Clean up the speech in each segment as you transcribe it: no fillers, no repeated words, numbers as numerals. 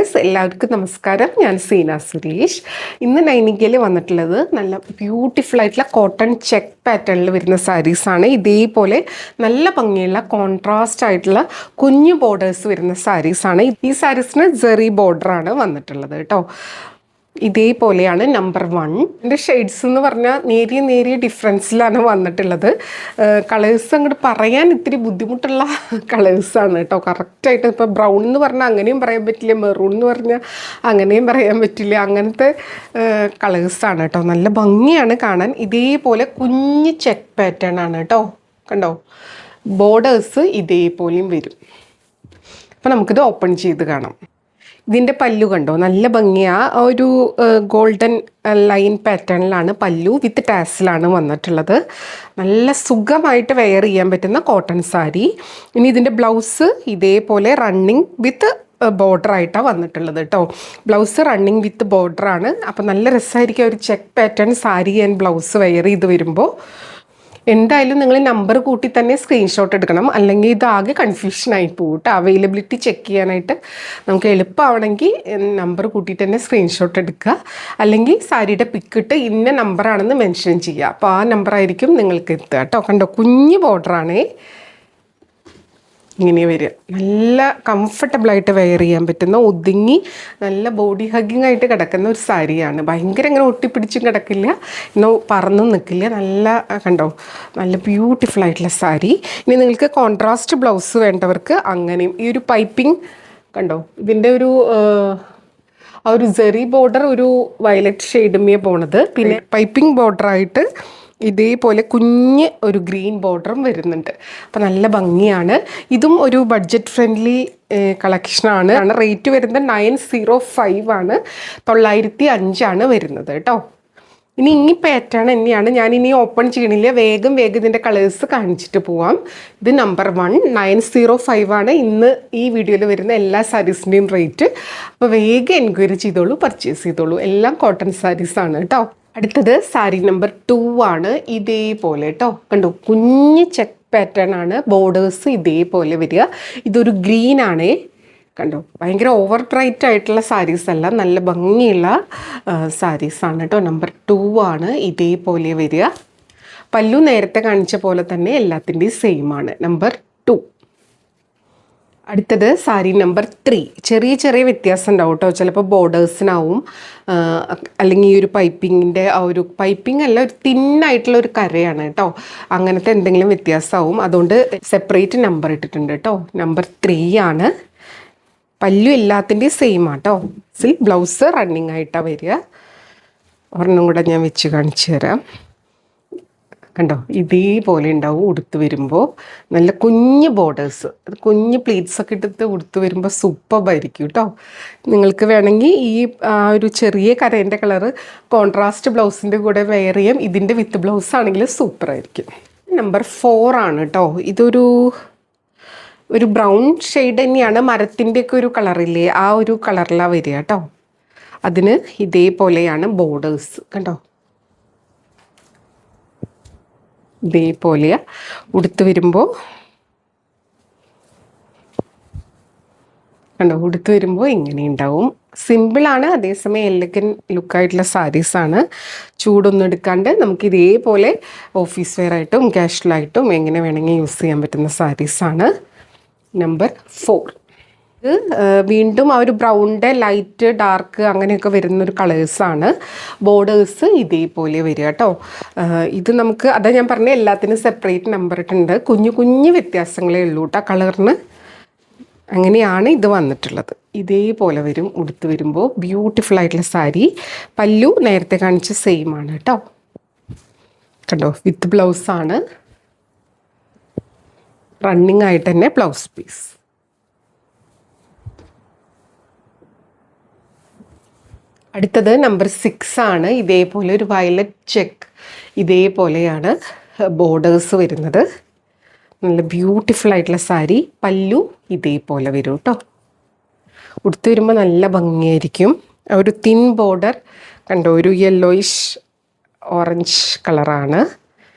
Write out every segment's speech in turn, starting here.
Viewers എല്ലാവർക്കും നമസ്കാരം. ഞാൻ സീന സുരേഷ്. ഇന്ന് നൈനികയിൽ വന്നിട്ടുള്ളത് നല്ല ബ്യൂട്ടിഫുൾ ആയിട്ടുള്ള കോട്ടൺ ചെക്ക് പാറ്റേണിൽ വരുന്ന സാരീസാണ്. ഇതേപോലെ നല്ല ഭംഗിയുള്ള കോൺട്രാസ്റ്റ് ആയിട്ടുള്ള കുഞ്ഞു ബോർഡേഴ്സ് വരുന്ന സാരീസാണ്. ഈ സാരീസിന് ജെറി ബോർഡറാണ് വന്നിട്ടുള്ളത് കേട്ടോ. ഇതേപോലെയാണ് നമ്പർ 1. എൻ്റെ ഷെയ്ഡ്സ് എന്ന് പറഞ്ഞാൽ നേരിയ ഡിഫറൻസിലാണ് വന്നിട്ടുള്ളത്. കളേഴ്സ് അങ്ങോട്ട് പറയാൻ ഇത്തിരി ബുദ്ധിമുട്ടുള്ള കളേഴ്സാണ് കേട്ടോ. കറക്റ്റായിട്ട് ഇപ്പോൾ ബ്രൗൺ എന്ന് പറഞ്ഞാൽ അങ്ങനെയും പറയാൻ പറ്റില്ല, മെറൂൺ എന്ന് പറഞ്ഞാൽ അങ്ങനെയും പറയാൻ പറ്റില്ല. അങ്ങനത്തെ കളേഴ്സാണ് കേട്ടോ. നല്ല ഭംഗിയാണ് കാണാൻ. ഇതേപോലെ കുഞ്ഞ് ചെക്ക് പാറ്റേൺ ആണ് കേട്ടോ. കണ്ടോ, ബോർഡേഴ്സ് ഇതേപോലെയും വരും. അപ്പോൾ നമുക്കിത് ഓപ്പൺ ചെയ്ത് കാണാം. ഇതിൻ്റെ പല്ലു കണ്ടോ, നല്ല ഭംഗിയാണ്. ഒരു ഗോൾഡൻ ലൈൻ പാറ്റേണിലാണ് പല്ലു, വിത്ത് ടാസിലാണ് വന്നിട്ടുള്ളത്. നല്ല സുഖമായിട്ട് വെയർ ചെയ്യാൻ പറ്റുന്ന കോട്ടൺ സാരി. ഇനി ഇതിൻ്റെ ബ്ലൗസ് ഇതേപോലെ റണ്ണിങ് വിത്ത് ബോർഡറായിട്ടാണ് വന്നിട്ടുള്ളത് കേട്ടോ. ബ്ലൗസ് റണ്ണിങ് വിത്ത് ബോർഡറാണ്. അപ്പോൾ നല്ല രസമായിരിക്കും ഒരു check pattern sari and blouse wear ചെയ്ത് വരുമ്പോൾ. എന്തായാലും നിങ്ങൾ നമ്പർ കൂട്ടി തന്നെ സ്ക്രീൻഷോട്ട് എടുക്കണം, അല്ലെങ്കിൽ ഇതാകെ കൺഫ്യൂഷനായി പോകും കേട്ടോ. അവൈലബിലിറ്റി ചെക്ക് ചെയ്യാനായിട്ട് നമുക്ക് എളുപ്പമാണെങ്കിൽ നമ്പർ കൂട്ടിയിട്ട് തന്നെ സ്ക്രീൻഷോട്ട് എടുക്കുക, അല്ലെങ്കിൽ സാരിയുടെ പിക്കിട്ട് ഇന്ന നമ്പറാണെന്ന് മെൻഷൻ ചെയ്യുക. അപ്പോൾ ആ നമ്പറായിരിക്കും നിങ്ങൾക്ക് എത്തുക കേട്ടോ. കണ്ടോ, കുഞ്ഞ് ബോർഡറാണേ ഇങ്ങനെ വരിക. നല്ല കംഫർട്ടബിളായിട്ട് വെയർ ചെയ്യാൻ പറ്റുന്ന, ഒതുങ്ങി നല്ല ബോഡി ഹഗ്ഗിങ് ആയിട്ട് കിടക്കുന്ന ഒരു സാരിയാണ്. ഭയങ്കര ഇങ്ങനെ ഒട്ടിപ്പിടിച്ചും കിടക്കില്ല, എന്നാൽ പറന്നും നിൽക്കില്ല. നല്ല കണ്ടോ, നല്ല ബ്യൂട്ടിഫുൾ ആയിട്ടുള്ള സാരി. ഇനി നിങ്ങൾക്ക് കോൺട്രാസ്റ്റ് ബ്ലൗസ് വേണ്ടവർക്ക് അങ്ങനെയും. ഈ ഒരു പൈപ്പിംഗ് കണ്ടോ, ഇതിൻ്റെ ഒരു ആ ഒരു ജെറി ബോർഡർ ഒരു വയലറ്റ് ഷെയ്ഡുമേ പോണത്. പിന്നെ പൈപ്പിംഗ് ബോർഡറായിട്ട് ഇതേപോലെ കുഞ്ഞ് ഒരു ഗ്രീൻ ബോർഡറും വരുന്നുണ്ട്. അപ്പം നല്ല ഭംഗിയാണ്. ഇതും ഒരു ബഡ്ജറ്റ് ഫ്രണ്ട്ലി കളക്ഷനാണ്. റേറ്റ് വരുന്നത് 905 ആണ്, 905 ആണ് വരുന്നത് കേട്ടോ. ഇനി പാറ്റേൺ തന്നെയാണ്. ഞാനിനി ഓപ്പൺ ചെയ്യണില്ല, വേഗം ഇതിൻ്റെ കളേഴ്സ് കാണിച്ചിട്ട് പോവാം. ഇത് നമ്പർ 1 905 ആണ് ഇന്ന് ഈ വീഡിയോയിൽ വരുന്ന എല്ലാ സാരീസിൻ്റെയും റേറ്റ്. അപ്പോൾ വേഗം എൻക്വയറി ചെയ്തോളൂ, പർച്ചേസ് ചെയ്തോളൂ. എല്ലാം കോട്ടൺ സാരീസാണ് കേട്ടോ. അടുത്തത് സാരി നമ്പർ 2 ആണ്. ഇതേപോലെ കേട്ടോ, കണ്ടോ, കുഞ്ഞ് ചെക്ക് പാറ്റേൺ ആണ്. ബോർഡേഴ്സ് ഇതേപോലെ വരിക. ഇതൊരു ഗ്രീൻ ആണേ, കണ്ടോ. ഭയങ്കര ഓവർ ബ്രൈറ്റ് ആയിട്ടുള്ള സാരീസ് അല്ല, നല്ല ഭംഗിയുള്ള സാരീസാണ് കേട്ടോ. നമ്പർ 2 ആണ്. ഇതേപോലെ വരിക. പല്ലു നേരത്തെ കാണിച്ച പോലെ തന്നെ എല്ലാത്തിൻ്റെയും സെയിം ആണ്. നമ്പർ 2. അടുത്തത് സാരി നമ്പർ 3. ചെറിയ വ്യത്യാസം ഉണ്ടാവും കേട്ടോ. ചിലപ്പോൾ ബോർഡേഴ്സിനാവും, അല്ലെങ്കിൽ ഈ ഒരു പൈപ്പിങ്ങിൻ്റെ ആ ഒരു പൈപ്പിംഗ് അല്ല, ഒരു തിന്നായിട്ടുള്ള ഒരു കരയാണ് കേട്ടോ. അങ്ങനത്തെ എന്തെങ്കിലും വ്യത്യാസമാവും, അതുകൊണ്ട് സെപ്പറേറ്റ് നമ്പർ ഇട്ടിട്ടുണ്ട് കേട്ടോ. നമ്പർ 3 ആണ്. പല്ലു എല്ലാത്തിൻ്റെയും സെയിം ആട്ടോ. ബ്ലൗസ് റണ്ണിങ് ആയിട്ടാണ് വരിക. ഒരെണ്ണം കൂടെ ഞാൻ വെച്ച് കാണിച്ചു തരാം. കണ്ടോ, ഇതേപോലെ ഉണ്ടാവും ഉടുത്ത് വരുമ്പോൾ. നല്ല കുഞ്ഞ് ബോർഡേഴ്സ്, കുഞ്ഞ് പ്ലീറ്റ്സൊക്കെ എടുത്ത് ഉടുത്ത് വരുമ്പോൾ സൂപ്പറായിരിക്കും കേട്ടോ. നിങ്ങൾക്ക് വേണമെങ്കിൽ ഈ ഒരു ചെറിയ കരേൻ്റെ കളറ് കോൺട്രാസ്റ്റ് ബ്ലൗസിൻ്റെ കൂടെ വെയർ ചെയ്യാം. ഇതിൻ്റെ വിത്ത് ബ്ലൗസ് ആണെങ്കിൽ സൂപ്പറായിരിക്കും. നമ്പർ 4 ആണ് കേട്ടോ. ഇതൊരു ബ്രൗൺ ഷെയ്ഡ് തന്നെയാണ്. മരത്തിൻ്റെയൊക്കെ ഒരു കളറില്ലേ, ആ ഒരു കളറിലാണ് വരിക കേട്ടോ. അതിന് ഇതേപോലെയാണ് ബോർഡേഴ്സ്. കണ്ടോ, ഇതേപോലെ ഉടുത്ത് വരുമ്പോൾ കണ്ടോ, ഉടുത്ത് വരുമ്പോൾ ഇങ്ങനെ ഉണ്ടാവും. സിമ്പിളാണ്, അതേസമയം എലഗൻ ലുക്കായിട്ടുള്ള സാരീസാണ്. ചൂടൊന്നും എടുക്കാണ്ട് നമുക്ക് ഇതേപോലെ ഓഫീസ് വെയർ ആയിട്ടും കാഷ്വലായിട്ടും എങ്ങനെ വേണമെങ്കിൽ യൂസ് ചെയ്യാൻ പറ്റുന്ന സാരീസാണ്. നമ്പർ 4. ഇത് വീണ്ടും ആ ഒരു ബ്രൗണിൻ്റെ ലൈറ്റ് ഡാർക്ക് അങ്ങനെയൊക്കെ വരുന്നൊരു കളേഴ്സാണ്. ബോർഡേഴ്സ് ഇതേപോലെ വരിക കേട്ടോ. ഇത് നമുക്ക് അതാ ഞാൻ പറഞ്ഞ എല്ലാത്തിനും സെപ്പറേറ്റ് നമ്പർ ഇട്ടുണ്ട്. കുഞ്ഞു വ്യത്യാസങ്ങളേ ഉള്ളൂ കേട്ടോ കളറിന്. അങ്ങനെയാണ് ഇത് വന്നിട്ടുള്ളത്. ഇതേപോലെ വരും ഉടുത്ത് വരുമ്പോൾ. ബ്യൂട്ടിഫുൾ ആയിട്ടുള്ള സാരി. പല്ലു നേരത്തെ കാണിച്ച സെയിം ആണ് കേട്ടോ. കണ്ടോ, വിത്ത് ബ്ലൗസാണ്. റണ്ണിങ് ആയിട്ട് തന്നെ ബ്ലൗസ് പീസ്. അടുത്തത് നമ്പർ 6 ആണ്. ഇതേപോലെ ഒരു വയലറ്റ് ചെക്ക്, ഇതേപോലെയാണ് ബോർഡേഴ്സ് വരുന്നത്. നല്ല ബ്യൂട്ടിഫുൾ ആയിട്ടുള്ള സാരി. പല്ലു ഇതേപോലെ വരും കേട്ടോ. ഉടുത്ത് വരുമ്പോൾ നല്ല ഭംഗിയായിരിക്കും. ഒരു തിൻ ബോർഡർ കണ്ടോ, ഒരു യെല്ലോയിഷ് ഓറഞ്ച് കളറാണ്.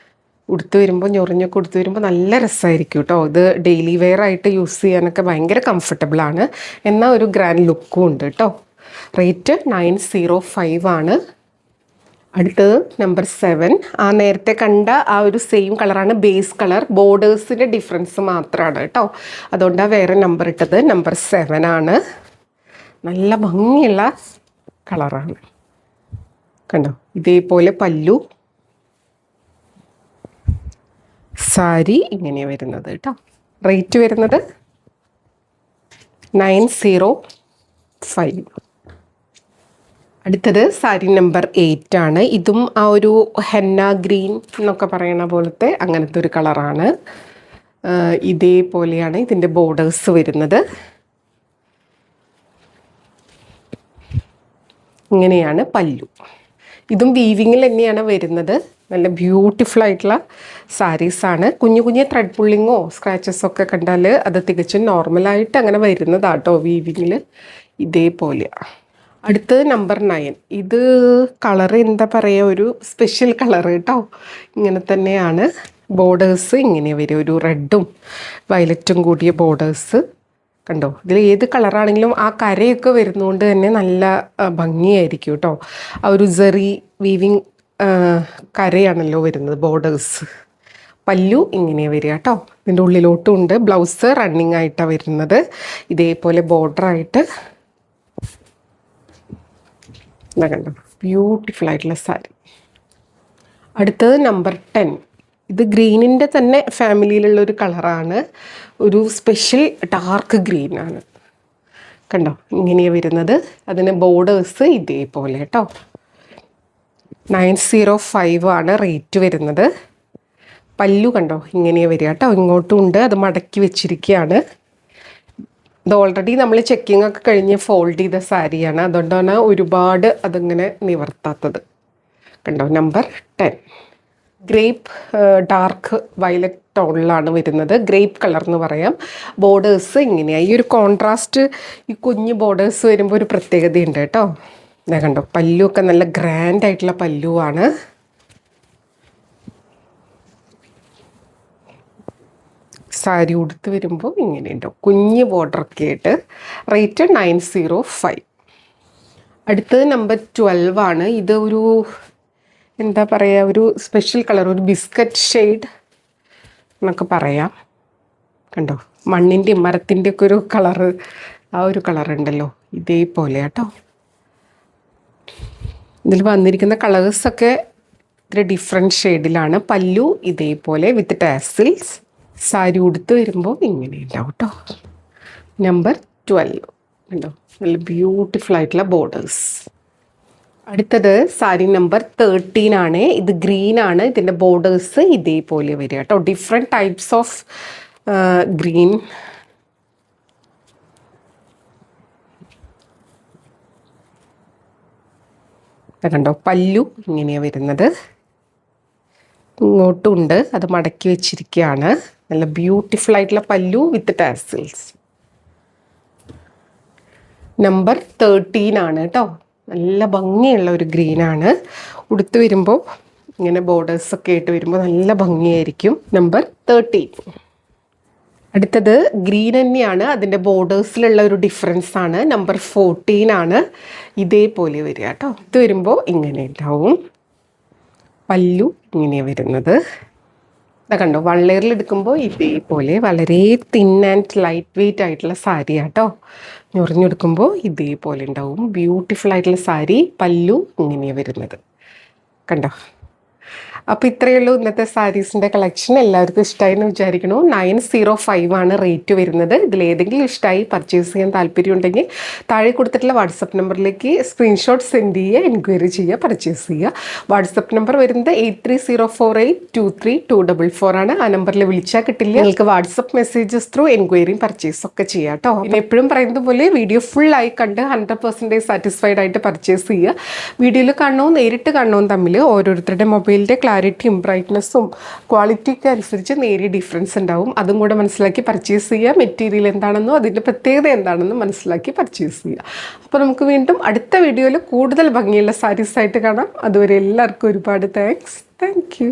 ഉടുത്ത് വരുമ്പോൾ ഞൊറിഞ്ഞൊക്കെ ഉടുത്ത് വരുമ്പോൾ നല്ല രസമായിരിക്കും കേട്ടോ. ഇത് ഡെയിലി വെയർ ആയിട്ട് യൂസ് ചെയ്യാനൊക്കെ ഭയങ്കര കംഫർട്ടബിളാണ്. എന്നാൽ ഒരു ഗ്രാൻഡ് ലുക്കും ഉണ്ട് കേട്ടോ. റേറ്റ് 905 ആണ്. അടുത്തത് നമ്പർ 7. ആ നേരത്തെ കണ്ട ആ ഒരു സെയിം കളറാണ്, ബേസ് കളർ. ബോർഡേഴ്സിൻ്റെ ഡിഫറൻസ് മാത്രമാണ് കേട്ടോ, അതുകൊണ്ടാണ് വേറെ നമ്പർ ഇട്ടത്. നമ്പർ 7 ആണ്. നല്ല ഭംഗിയുള്ള കളറാണ് കണ്ടോ. ഇതേപോലെ പല്ലു, സാരി ഇങ്ങനെയാണ് വരുന്നത് കേട്ടോ. റേറ്റ് വരുന്നത് 905. അടുത്തത് സാരി നമ്പർ 8 ആണ്. ഇതും ആ ഒരു ഹെന്ന ഗ്രീൻ എന്നൊക്കെ പറയണ പോലത്തെ അങ്ങനത്തെ ഒരു കളറാണ്. ഇതേപോലെയാണ് ഇതിൻ്റെ ബോർഡേഴ്സ് വരുന്നത്. ഇങ്ങനെയാണ് പല്ലു. ഇതും വീവിങ്ങിൽ തന്നെയാണ് വരുന്നത്. നല്ല ബ്യൂട്ടിഫുൾ ആയിട്ടുള്ള സാരീസാണ്. കുഞ്ഞു കുഞ്ഞു ത്രെഡ് പുള്ളിങ്ങോ സ്ക്രാച്ചസോ ഒക്കെ കണ്ടാൽ അത് തികച്ചും നോർമലായിട്ട് അങ്ങനെ വരുന്നതാട്ടോ വീവിങ്ങിൽ. ഇതേപോലെയാണ്. അടുത്തത് നമ്പർ 9. ഇത് കളർ എന്താ പറയുക, ഒരു സ്പെഷ്യൽ കളർ കേട്ടോ. ഇങ്ങനെ തന്നെയാണ് ബോർഡേഴ്സ് ഇങ്ങനെ വരും, ഒരു റെഡും വയലറ്റും കൂടിയ ബോർഡേഴ്സ് കണ്ടോ. ഇതിൽ ഏത് കളറാണെങ്കിലും ആ കരയൊക്കെ വരുന്നതുകൊണ്ട് തന്നെ നല്ല ഭംഗിയായിരിക്കും കേട്ടോ. ആ ഒരു സെറി വീവിങ് കരയാണല്ലോ വരുന്നത് ബോർഡേഴ്സ്. പല്ലു ഇങ്ങനെയാണ് വരിക കേട്ടോ. ഇതിൻ്റെ ഉള്ളിലോട്ടും ഉണ്ട്. ബ്ലൗസ് റണ്ണിങ് ആയിട്ടാണ് വരുന്നത്. ഇതേപോലെ ബോർഡറായിട്ട് ഇതാ കണ്ടോ, ബ്യൂട്ടിഫുൾ ആയിട്ടുള്ള സാരി. അടുത്തത് നമ്പർ 10. ഇത് ഗ്രീനിൻ്റെ തന്നെ ഫാമിലിയിലുള്ളൊരു കളറാണ്. ഒരു സ്പെഷ്യൽ ഡാർക്ക് ഗ്രീനാണ് കണ്ടോ. ഇങ്ങനെയാണ് വരുന്നത്. അതിന് ബോർഡേഴ്സ് ഇതേപോലെ കേട്ടോ. 905 ആണ് റേറ്റ് വരുന്നത്. പല്ലു കണ്ടോ ഇങ്ങനെയാണ് വരിക കേട്ടോ. ഇങ്ങോട്ടും ഉണ്ട്, അത് മടക്കി വെച്ചിരിക്കുകയാണ്. ഇത് ഓൾറെഡി നമ്മൾ ചെക്കിംഗ് ഒക്കെ കഴിഞ്ഞ് ഫോൾഡ് ചെയ്ത സാരിയാണ്, അതുകൊണ്ടാണ് ഒരുപാട് അതിങ്ങനെ നിവർത്താത്തത് കണ്ടോ. നമ്പർ 10. ഗ്രേപ്പ് ഡാർക്ക് വയലറ്റ് ടോണിലാണ് വരുന്നത്. ഗ്രേപ്പ് കളർ എന്ന് പറയാം. ബോർഡേഴ്സ് ഇങ്ങനെയാണ്. ഈ ഒരു കോൺട്രാസ്റ്റ്, ഈ കുഞ്ഞ് ബോർഡേഴ്സ് വരുമ്പോൾ ഒരു പ്രത്യേകതയുണ്ട് കേട്ടോ. ഇതാ കണ്ടോ, പല്ലു ഒക്കെ നല്ല ഗ്രാൻഡ് ആയിട്ടുള്ള പല്ലുവാണ്. സാരി ഉടുത്ത് വരുമ്പോൾ ഇങ്ങനെയുണ്ടോ, കുഞ്ഞ് ബോർഡറൊക്കെ ആയിട്ട്. റേറ്റ് 905. അടുത്തത് നമ്പർ 12 ആണ്. ഇത് ഒരു എന്താ പറയുക, ഒരു സ്പെഷ്യൽ കളർ, ഒരു ബിസ്ക്കറ്റ് ഷെയ്ഡ് എന്നൊക്കെ പറയാം കണ്ടോ. മണ്ണിൻ്റെ മരത്തിൻ്റെ ഒക്കെ ഒരു കളറ്, ആ ഒരു കളറുണ്ടല്ലോ, ഇതേപോലെ കേട്ടോ. ഇതിൽ വന്നിരിക്കുന്ന കളേഴ്സൊക്കെ ഇത്തിരി ഡിഫറെൻറ്റ് ഷെയ്ഡിലാണ്. പല്ലു ഇതേപോലെ വിത്ത് ടാസിൽസ്. സാരി ഉടുത്ത് വരുമ്പോൾ ഇങ്ങനെ ഉണ്ടാവും കേട്ടോ. നമ്പർ 12 ഉണ്ടോ, നല്ല ബ്യൂട്ടിഫുൾ ആയിട്ടുള്ള ബോർഡേഴ്സ്. അടുത്തത് സാരി നമ്പർ 13 ആണ്. ഇത് ഗ്രീൻ ആണ്. ഇതിൻ്റെ ബോർഡേഴ്സ് ഇതേപോലെ വരിക കേട്ടോ. Different types of green. കണ്ടോ, പല്ലു ഇങ്ങനെയാണ് വരുന്നത്. ഇങ്ങോട്ടും ഉണ്ട്, അത് മടക്കി വെച്ചിരിക്കുകയാണ്. നല്ല ബ്യൂട്ടിഫുൾ ആയിട്ടുള്ള പല്ലു വിത്ത് ടാസിൽസ്. നമ്പർ 13 ആണ് കേട്ടോ. നല്ല ഭംഗിയുള്ള ഒരു ഗ്രീനാണ്. ഉടുത്ത് വരുമ്പോൾ ഇങ്ങനെ ബോർഡേഴ്സൊക്കെ ആയിട്ട് വരുമ്പോൾ നല്ല ഭംഗിയായിരിക്കും. നമ്പർ 13. അടുത്തത് ഗ്രീൻ തന്നെയാണ്. അതിൻ്റെ ബോർഡേഴ്സിലുള്ള ഒരു ഡിഫറൻസ് ആണ്. നമ്പർ 14 ആണ്. ഇതേപോലെ വരിക കേട്ടോ. ഇത് വരുമ്പോൾ ഇങ്ങനെ ഉണ്ടാവും. പല്ലു ഇങ്ങനെയാണ് വരുന്നത്. ഇതാ കണ്ടോ, വൺ ലെയറിൽ എടുക്കുമ്പോൾ ഇതേപോലെ വളരെ തിൻ ആൻഡ് ലൈറ്റ് വെയ്റ്റ് ആയിട്ടുള്ള സാരി കേട്ടോ. ഞൊറിഞ്ഞെടുക്കുമ്പോൾ ഇതേപോലെ ഉണ്ടാവും. ബ്യൂട്ടിഫുൾ ആയിട്ടുള്ള സാരി. പല്ലു ഇങ്ങനെയാണ് വരുന്നത് കണ്ടോ. അപ്പോൾ ഇത്രയേ ഉള്ളൂ ഇന്നത്തെ സാരീസിൻ്റെ കളക്ഷൻ. എല്ലാവർക്കും ഇഷ്ടമായി എന്ന് വിചാരിക്കണു. 905 ആണ് റേറ്റ് വരുന്നത്. ഇതിലേതെങ്കിലും ഇഷ്ടമായി പർച്ചേസ് ചെയ്യാൻ താല്പര്യമുണ്ടെങ്കിൽ താഴെ കൊടുത്തിട്ടുള്ള വാട്സപ്പ് നമ്പറിലേക്ക് സ്ക്രീൻഷോട്ട് സെൻഡ് ചെയ്യുക, എൻക്വയറി ചെയ്യുക, പർച്ചേസ് ചെയ്യുക. വാട്സപ്പ് നമ്പർ വരുന്നത് 8304823244 ആണ്. ആ നമ്പറിൽ വിളിച്ചാൽ കിട്ടില്ല. നിങ്ങൾക്ക് വാട്സപ്പ് മെസ്സേജസ് ത്രൂ എൻക്വയറിയും പർച്ചേസ് ഒക്കെ ചെയ്യാം കേട്ടോ. പിന്നെ എപ്പോഴും പറയുന്നത് പോലെ വീഡിയോ ഫുള്ളായി കണ്ട് 100% സാറ്റിസ്ഫൈഡ് ആയിട്ട് പർച്ചേസ് ചെയ്യുക. വീഡിയോയിൽ കാണണവും നേരിട്ട് കാണണവും തമ്മിൽ ഓരോരുത്തരുടെ മൊബൈലിൻ്റെ ക്ലാരിറ്റിയും ബ്രൈറ്റ്നസ്സും ക്വാളിറ്റിയൊക്കെ അനുസരിച്ച് നേരിയ ഡിഫറൻസ് ഉണ്ടാവും. അതും കൂടെ മനസ്സിലാക്കി പർച്ചേസ് ചെയ്യുക. മെറ്റീരിയൽ എന്താണെന്നോ അതിൻ്റെ പ്രത്യേകത എന്താണെന്നും മനസ്സിലാക്കി പർച്ചേസ് ചെയ്യുക. അപ്പോൾ നമുക്ക് വീണ്ടും അടുത്ത വീഡിയോയിൽ കൂടുതൽ ഭംഗിയുള്ള സാരീസായിട്ട് കാണാം. അതുവരെ എല്ലാവർക്കും ഒരുപാട് താങ്ക്സ്. Thank you.